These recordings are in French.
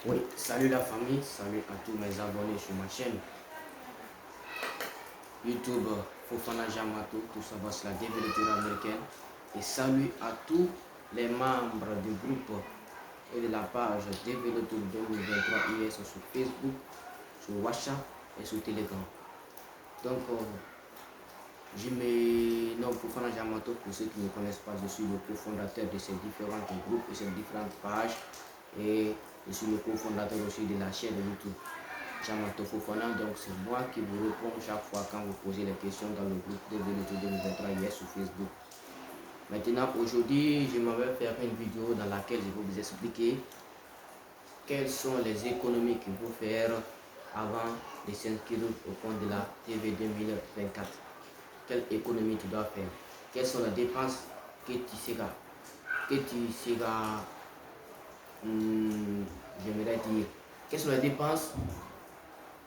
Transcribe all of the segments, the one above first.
Oui, salut la famille, salut à tous mes abonnés sur ma chaîne YouTube Fofana Jamato, tout ça va sur la développeur américaine. Et salut à tous les membres du groupe et de la page développeur 2023 US sur Facebook, sur WhatsApp et sur Telegram. Donc, je me nomme Fofana Jamato. Pour ceux qui ne me connaissent pas, je suis le cofondateur de ces différents groupes et ces différentes pages. Et je suis le cofondateur aussi de la chaîne YouTube Jamato Fofana. Donc c'est moi qui vous réponds chaque fois quand vous posez les questions dans le groupe de 2023 hier sur Facebook. Maintenant, aujourd'hui, je m'en vais faire une vidéo dans laquelle je vais vous expliquer quelles sont les économies qu'il faut faire avant de s'inscrire au compte de la TV 2024. Quelle économie tu dois faire? Quelles sont les dépenses que tu seras j'aimerais dire, quelles sont les dépenses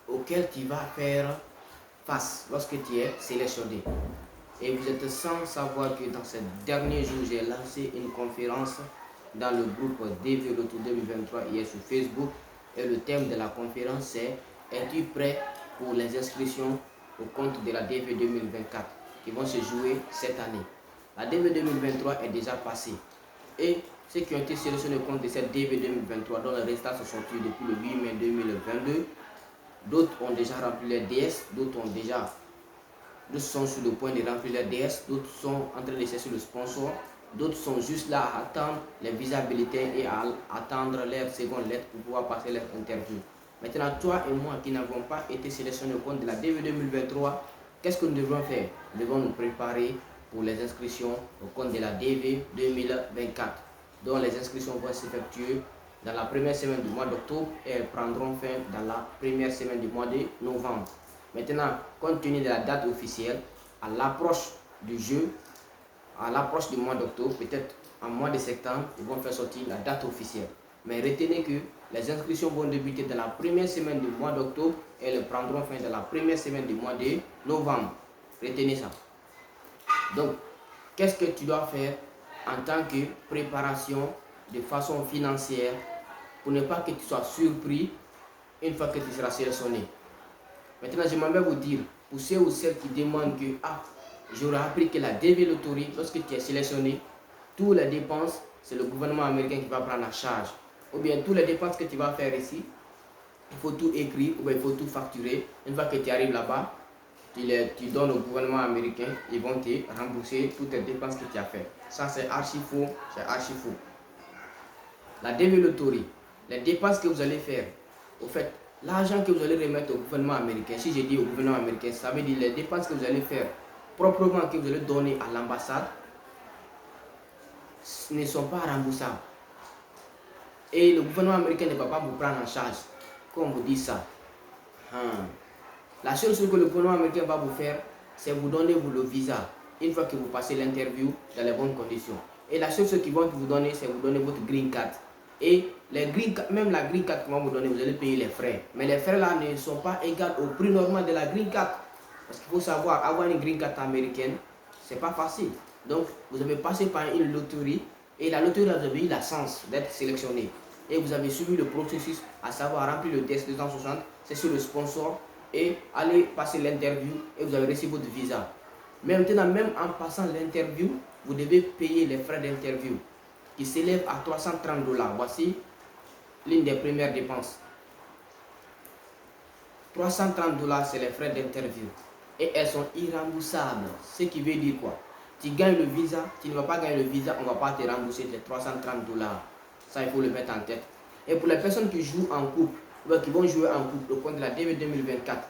auxquelles tu vas faire face lorsque tu es sélectionné. Et vous êtes sans savoir que dans ces derniers jours, j'ai lancé une conférence dans le groupe DV Loto 2023 hier sur Facebook. Et le thème de la conférence c'est: es-tu prêt pour les inscriptions au compte de la DV 2024 qui vont se jouer cette année? La DV 2023 est déjà passée. Et ceux qui ont été sélectionnés au compte de cette DV 2023, dont les résultats sont sortis depuis le 8 mai 2022, d'autres ont déjà rempli les DS, d'autres sont sur le point de remplir les DS, d'autres sont en train de chercher le sponsor, d'autres sont juste là à attendre les visibilités et à attendre leur seconde lettre pour pouvoir passer leur interview. Maintenant, toi et moi qui n'avons pas été sélectionnés au compte de la DV 2023, qu'est-ce que nous devons faire? Nous devons nous préparer pour les inscriptions au compte de la DV 2024, dont les inscriptions vont s'effectuer dans la première semaine du mois d'octobre et elles prendront fin dans la première semaine du mois de novembre. Maintenant, compte tenu de la date officielle, à l'approche du jeu, à l'approche du mois d'octobre, peut-être en mois de septembre, ils vont faire sortir la date officielle. Mais retenez que les inscriptions vont débuter dans la première semaine du mois d'octobre et elles prendront fin dans la première semaine du mois de novembre. Retenez ça. Donc, qu'est-ce que tu dois faire en tant que préparation de façon financière pour ne pas que tu sois surpris une fois que tu seras sélectionné? Maintenant, j'aimerais vous dire, pour ceux ou celles qui demandent que j'aurais appris que la DV Lottery, lorsque tu es sélectionné, toutes les dépenses, c'est le gouvernement américain qui va prendre en charge. Ou bien, toutes les dépenses que tu vas faire ici, il faut tout écrire ou bien il faut tout facturer. Une fois que tu arrives là-bas, tu donnes au gouvernement américain, ils vont te rembourser toutes les dépenses que tu as fait. Ça, c'est archi faux, c'est archi faux. La DV Lottery, les dépenses que vous allez faire, au fait, l'argent que vous allez remettre au gouvernement américain, si je dis au gouvernement américain, ça veut dire les dépenses que vous allez faire proprement, que vous allez donner à l'ambassade, ne sont pas remboursables. Et le gouvernement américain ne va pas vous prendre en charge. Comme vous dit ça. La seule chose que le gouvernement américain va vous faire, c'est vous donner le visa. Une fois que vous passez l'interview dans les bonnes conditions. Et la seule chose qu'ils vont vous donner, c'est vous donner votre green card. Et les green card, même la green card qu'ils vont vous donner, vous allez payer les frais. Mais les frais là ne sont pas égaux au prix normal de la green card. Parce qu'il faut savoir, avoir une green card américaine, c'est pas facile. Donc, vous avez passé par une loterie. Et la loterie, vous avez eu la chance d'être sélectionné. Et vous avez suivi le processus, à savoir remplir le test 260, c'est sur le sponsor, et aller passer l'interview, et vous avez reçu votre visa. Mais maintenant, même en passant l'interview, vous devez payer les frais d'interview, qui s'élèvent à 330 $. Voici l'une des premières dépenses. 330 $, c'est les frais d'interview. Et elles sont irremboursables. Ce qui veut dire quoi? Tu gagnes le visa, tu ne vas pas gagner le visa, on ne va pas te rembourser les 330 $. Ça, il faut le mettre en tête. Et pour les personnes qui jouent en couple, qui vont jouer en couple au compte de la DV 2024,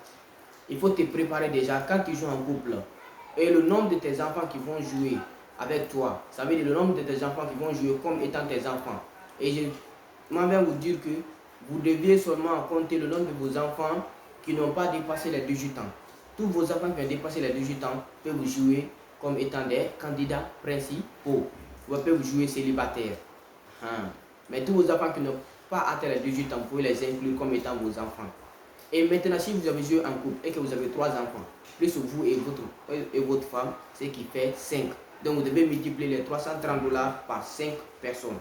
il faut te préparer déjà quand tu joues en couple. Et le nombre de tes enfants qui vont jouer avec toi, ça veut dire le nombre de tes enfants qui vont jouer comme étant tes enfants. Et je m'en vous dire que vous deviez seulement compter le nombre de vos enfants qui n'ont pas dépassé les 18 ans. Tous vos enfants qui ont dépassé les 18 ans peuvent jouer comme étant des candidats principaux. Vous pouvez jouer célibataire. Mais tous vos enfants qui n'ont pas atteint les 18 ans, vous pouvez les inclure comme étant vos enfants. Et maintenant, si vous avez joué en couple et que vous avez 3 enfants, plus vous et votre femme, ce qui fait 5. Donc vous devez multiplier les 330 $ par 5 personnes.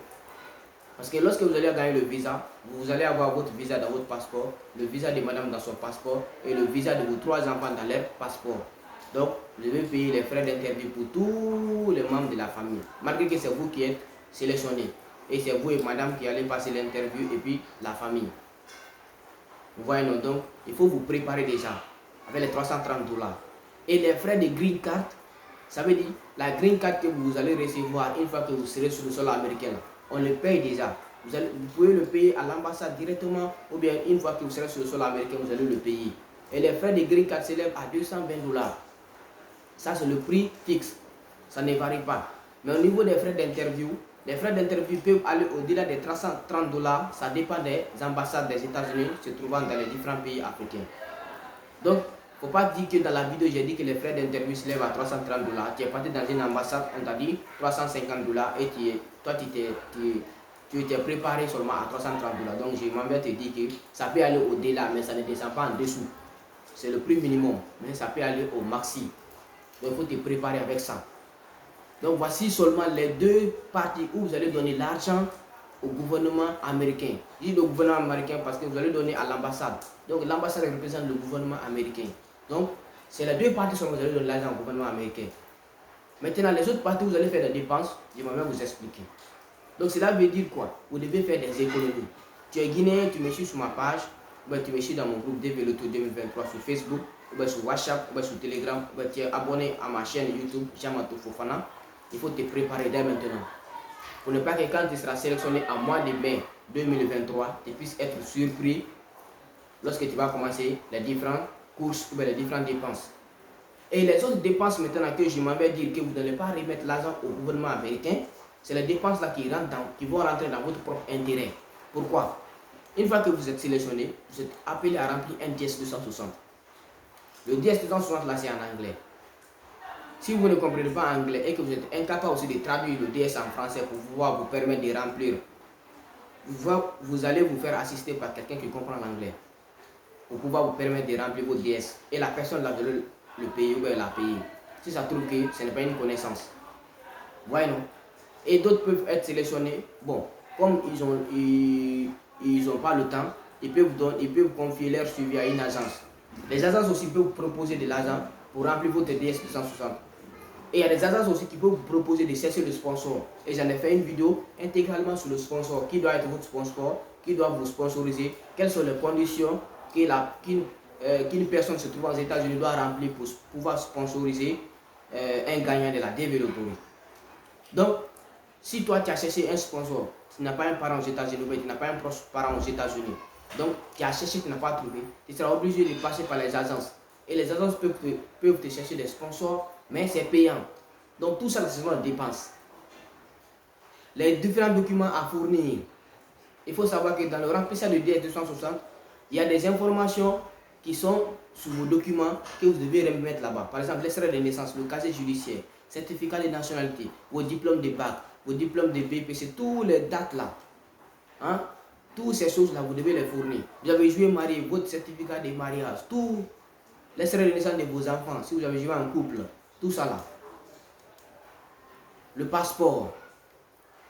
Parce que lorsque vous allez gagner le visa, vous allez avoir votre visa dans votre passeport, le visa de madame dans son passeport et le visa de vos 3 enfants dans leur passeport. Donc, vous devez payer les frais d'interview pour tous les membres de la famille. Malgré que c'est vous qui êtes sélectionné. Et c'est vous et madame qui allez passer l'interview et puis la famille. Vous voyez, non? Donc, il faut vous préparer déjà avec les 330 $. Et les frais de green card, ça veut dire la green card que vous allez recevoir une fois que vous serez sur le sol américain. On le paye déjà. Vous pouvez le payer à l'ambassade directement ou bien une fois que vous serez sur le sol américain, vous allez le payer. Et les frais de green card s'élèvent à 220 $. Ça, c'est le prix fixe. Ça ne varie pas. Mais au niveau des frais d'interview, les frais d'interview peuvent aller au-delà des 330 $. Ça dépend des ambassades des États-Unis se trouvant dans les différents pays africains. Donc, il ne faut pas dire que dans la vidéo, j'ai dit que les frais d'interview s'élèvent à 330 $. Tu es parti dans une ambassade, on t'a dit 350 $ et toi, tu étais préparé seulement à 330 $. Donc, je m'en vais te dire que ça peut aller au-delà, mais ça ne descend pas en dessous. C'est le prix minimum, mais ça peut aller au maxi. Donc, il faut te préparer avec ça. Donc, voici seulement les 2 parties où vous allez donner l'argent au gouvernement américain. Je dis le gouvernement américain parce que vous allez donner à l'ambassade. Donc, l'ambassade représente le gouvernement américain. Donc, c'est les 2 parties où vous allez donner l'argent au gouvernement américain. Maintenant, les autres parties où vous allez faire des dépenses, je vais vous expliquer. Donc, cela veut dire quoi? Vous devez faire des économies. Tu es guinéen, tu me suis sur ma page, ou tu me suis dans mon groupe DVLauto 2023 sur Facebook, ou sur WhatsApp, ou sur Telegram, ou tu es abonné à ma chaîne YouTube, Jamato Fofana. Il faut te préparer dès maintenant. Pour ne pas que quand tu seras sélectionné en mois de mai 2023, tu puisses être surpris lorsque tu vas commencer les différentes courses ou les différentes dépenses. Et les autres dépenses maintenant que je m'en vais dire que vous n'allez pas remettre l'argent au gouvernement américain, c'est les dépenses là qui vont rentrer dans votre propre intérêt. Pourquoi? Une fois que vous êtes sélectionné, vous êtes appelé à remplir un DS 260. Le DS 260 là c'est en anglais. Si vous ne comprenez pas anglais et que vous êtes incapable aussi de traduire le DS en français pour pouvoir vous permettre de remplir, vous allez vous faire assister par quelqu'un qui comprend l'anglais pour pouvoir vous permettre de remplir votre DS. Et la personne là veut le payer ou elle l'a payé. Si ça trouve que ce n'est pas une connaissance. Voyez non? Et d'autres peuvent être sélectionnés. Bon, comme ils n'ont pas le temps, ils peuvent confier leur suivi à une agence. Les agences aussi peuvent vous proposer de l'argent pour remplir votre DS 260. Et il y a des agences aussi qui peuvent vous proposer de chercher le sponsor. Et j'en ai fait une vidéo intégralement sur le sponsor. Qui doit être votre sponsor? Qui doit vous sponsoriser? Quelles sont les conditions qu'une personne se trouvant aux États-Unis doit remplir pour pouvoir sponsoriser un gagnant de la DVLauto? Donc, si toi tu as cherché un sponsor, tu n'as pas un parent aux États-Unis, tu n'as pas un proche parent aux États-Unis, donc tu as cherché, tu n'as pas trouvé, tu seras obligé de passer par les agences. Et les agences peuvent te chercher des sponsors, mais c'est payant. Donc tout ça, c'est souvent des dépenses. Les différents documents à fournir. Il faut savoir que dans le remplissage de DS 260, il y a des informations qui sont sur vos documents que vous devez remettre là-bas. Par exemple, l'extrait de naissance, le casier judiciaire, certificat de nationalité, vos diplômes de bac, vos diplômes de BPC, toutes les dates là. Hein? Toutes ces choses-là, vous devez les fournir. Vous avez joué marié, votre certificat de mariage, tout l'extrait de naissance de vos enfants, si vous avez joué en couple, tout ça là. Le passeport.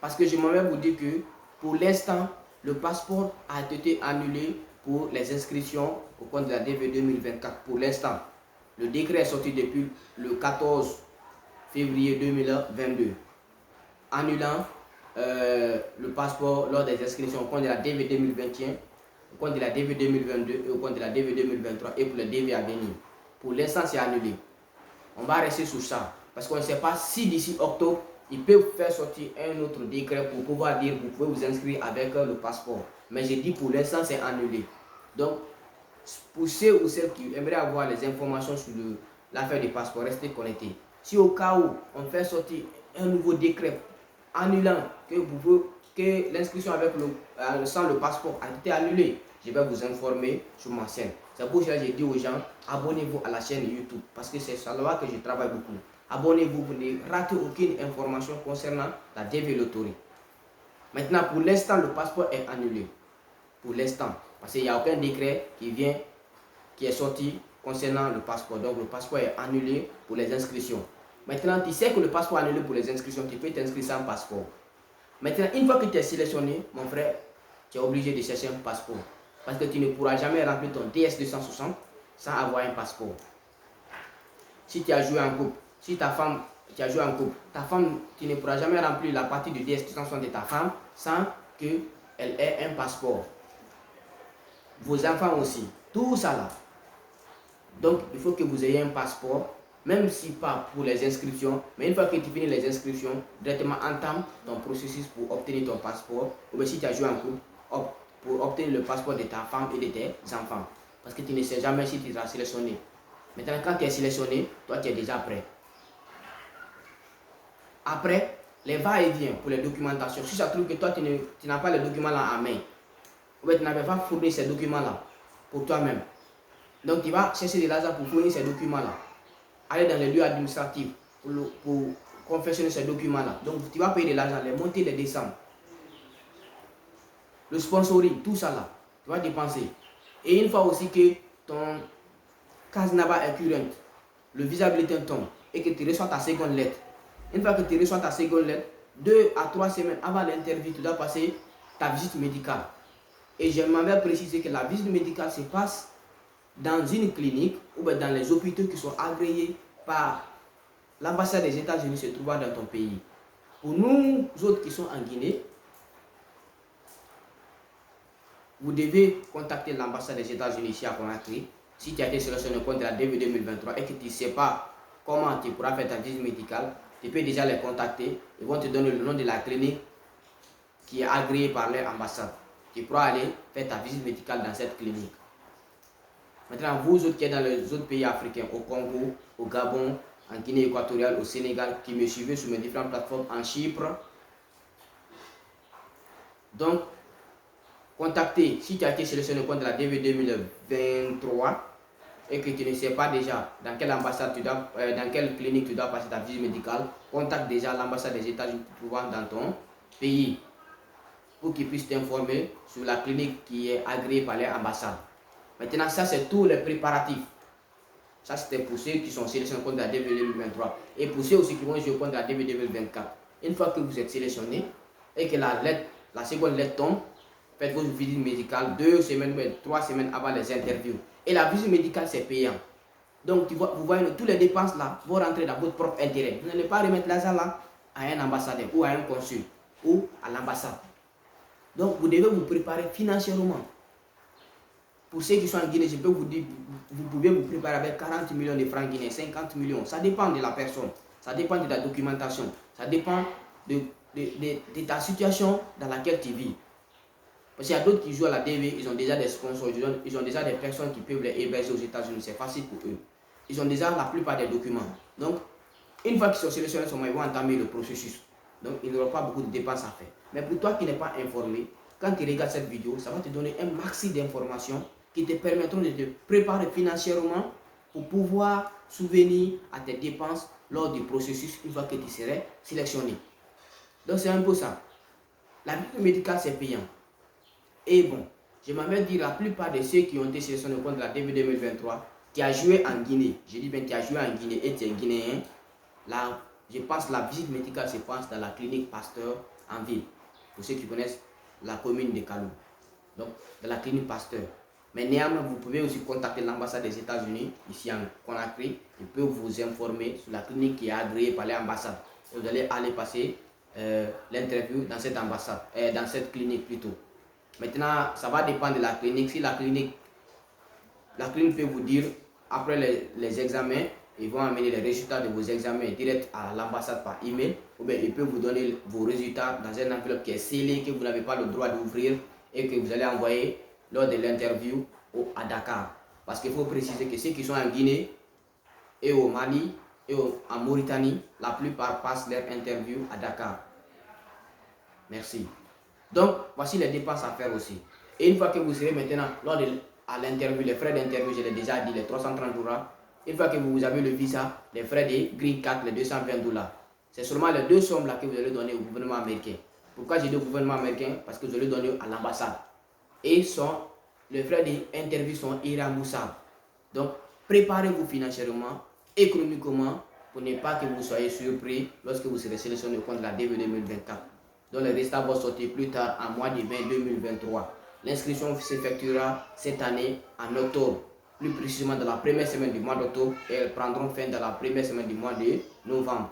Parce que je m'en vais vous dire que pour l'instant, le passeport a été annulé pour les inscriptions au compte de la DV 2024. Pour l'instant, le décret est sorti depuis le 14 février 2022, annulant le passeport lors des inscriptions au compte de la DV 2021, au compte de la DV 2022 et au compte de la DV 2023 et pour le DV à venir. Pour l'instant, c'est annulé. On va rester sur ça parce qu'on ne sait pas si d'ici octobre, ils peuvent faire sortir un autre décret pour pouvoir dire vous pouvez vous inscrire avec le passeport. Mais j'ai dit pour l'instant, c'est annulé. Donc, pour ceux ou celles qui aimeraient avoir les informations sur l'affaire du passeport, restez connectés. Si au cas où on fait sortir un nouveau décret annulant que l'inscription avec sans le passeport a été annulée, je vais vous informer sur ma chaîne. C'est pour ça que j'ai dit aux gens, abonnez-vous à la chaîne YouTube parce que c'est sur là que je travaille beaucoup. Abonnez-vous pour ne rater aucune information concernant la DVLauto. Maintenant, pour l'instant, le passeport est annulé. Pour l'instant, parce qu'il n'y a aucun décret qui est sorti concernant le passeport. Donc, le passeport est annulé pour les inscriptions. Maintenant, tu sais que le passeport est annulé pour les inscriptions, tu peux t'inscrire sans passeport. Maintenant, une fois que tu es sélectionné, mon frère, tu es obligé de chercher un passeport. Parce que tu ne pourras jamais remplir ton DS260 sans avoir un passeport. Si tu as joué en couple, si ta femme, tu as joué en couple, ta femme, tu ne pourras jamais remplir la partie du DS260 de ta femme sans qu'elle ait un passeport. Vos enfants aussi, tout ça là. Donc, il faut que vous ayez un passeport, même si pas pour les inscriptions, mais une fois que tu finis les inscriptions, directement entame ton processus pour obtenir ton passeport. Ou bien si tu as joué en couple, pour obtenir le passeport de ta femme et de tes enfants. Parce que tu ne sais jamais si tu seras sélectionné. Maintenant, quand tu es sélectionné, toi tu es déjà prêt. Après, les va-et-vient pour les documentations. Si ça trouve que toi tu n'as pas les documents là en main, ou bien tu n'avais pas fourni ces documents là pour toi-même. Donc tu vas chercher de l'argent pour fournir ces documents là. Aller dans les lieux administratifs pour confectionner ces documents là. Donc tu vas payer de l'argent, les monter, les descendre. Le sponsoring, tout ça là, tu vas dépenser. Et une fois aussi que ton Casenaba est current, le visa bulletin tombe et que tu reçois ta seconde lettre. Une fois que tu reçois ta seconde lettre, 2 à 3 semaines avant l'interview, tu dois passer ta visite médicale. Et j'aimerais préciser que la visite médicale se passe dans une clinique ou dans les hôpitaux qui sont agréés par l'ambassade des États-Unis se trouvant dans ton pays. Pour nous autres qui sont en Guinée, vous devez contacter l'ambassade des États-Unis ici à Conakry. Si tu as été sélectionné au compte de la DV 2023 et que tu ne sais pas comment tu pourras faire ta visite médicale, tu peux déjà les contacter. Ils vont te donner le nom de la clinique qui est agréée par leur ambassade. Tu pourras aller faire ta visite médicale dans cette clinique. Maintenant, vous autres qui êtes dans les autres pays africains, au Congo, au Gabon, en Guinée équatoriale, au Sénégal, qui me suivez sur mes différentes plateformes, en Chypre. Donc, contactez, si tu as été sélectionné au compte de la DV 2023 et que tu ne sais pas déjà dans quelle ambassade tu dois, dans quelle clinique tu dois passer ta visite médicale, contacte déjà l'ambassade des États-Unis trouvant dans ton pays pour qu'ils puissent t'informer sur la clinique qui est agréée par l'ambassade. Maintenant, ça c'est tous les préparatifs. Ça c'était pour ceux qui sont sélectionnés au compte de la DV 2023 et pour ceux aussi qui vont jouer au compte de la DV 2024. Une fois que vous êtes sélectionné et que la seconde lettre tombe, faites votre visite médicale 2 semaines ou 3 semaines avant les interviews. Et la visite médicale, c'est payant. Donc, vous voyez, toutes les dépenses là vont rentrer dans votre propre intérêt. Vous n'allez pas remettre l'argent là à un ambassadeur ou à un consul ou à l'ambassade. Donc, vous devez vous préparer financièrement. Pour ceux qui sont en Guinée, je peux vous dire, vous pouvez vous préparer avec 40 millions de francs guinéens, 50 millions. Ça dépend de la personne. Ça dépend de la documentation. Ça dépend de ta situation dans laquelle tu vis. Parce qu'il y a d'autres qui jouent à la DV, ils ont déjà des sponsors, ils ont déjà des personnes qui peuvent les héberger aux États-Unis, c'est facile pour eux. Ils ont déjà la plupart des documents. Donc, une fois qu'ils sont sélectionnés, ils vont entamer le processus. Donc, il n'y aura pas beaucoup de dépenses à faire. Mais pour toi qui n'es pas informé, quand tu regardes cette vidéo, ça va te donner un maxi d'informations qui te permettront de te préparer financièrement pour pouvoir souvenir à tes dépenses lors du processus une fois que tu serais sélectionné. Donc, c'est un peu ça. La visite médicale, c'est payant. Et bon, je m'avais dit la plupart de ceux qui ont été sélectionnés au compte de la DV 2023, qui a joué en Guinée, je dis bien qui a joué en Guinée et tu es guinéen, là, je pense que la visite médicale se passe dans la clinique Pasteur en ville, pour ceux qui connaissent la commune de Kalou. Donc, dans la clinique Pasteur. Mais néanmoins, vous pouvez aussi contacter l'ambassade des États-Unis, ici en Conakry, ils peuvent vous informer sur la clinique qui est agréée par l'ambassade. Vous allez aller passer l'interview dans cette ambassade, dans cette clinique plutôt. Maintenant, ça va dépendre de la clinique. Si la clinique peut vous dire, après les examens, ils vont amener les résultats de vos examens direct à l'ambassade par email. Ou bien ils peuvent vous donner vos résultats dans une enveloppe qui est scellée, que vous n'avez pas le droit d'ouvrir et que vous allez envoyer lors de l'interview à Dakar. Parce qu'il faut préciser que ceux qui sont en Guinée et au Mali et en Mauritanie, la plupart passent leur interview à Dakar. Merci. Donc, voici les dépenses à faire aussi. Et une fois que vous serez maintenant, lors de l'interview, les frais d'interview, je l'ai déjà dit, les 330 $. Une fois que vous avez le visa, les frais de Green Card, les 220 $. C'est seulement les deux sommes là que vous allez donner au gouvernement américain. Pourquoi j'ai dit au gouvernement américain? Parce que vous allez donner à l'ambassade. Et les frais d'interview sont irremboursables. Donc, préparez-vous financièrement, économiquement, pour ne pas que vous soyez surpris lorsque vous serez sélectionné au compte de la DV 2024. dont les résultats vont sortir plus tard en mois de mai 2023. L'inscription s'effectuera cette année en octobre, plus précisément dans la première semaine du mois d'octobre, et elles prendront fin dans la première semaine du mois de novembre.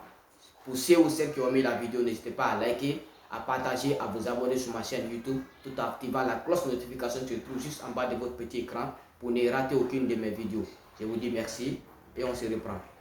Pour ceux ou celles qui ont mis la vidéo, n'hésitez pas à liker, à partager, à vous abonner sur ma chaîne YouTube, tout en activant la cloche de notification qui se trouve juste en bas de votre petit écran pour ne rater aucune de mes vidéos. Je vous dis merci et on se reprend.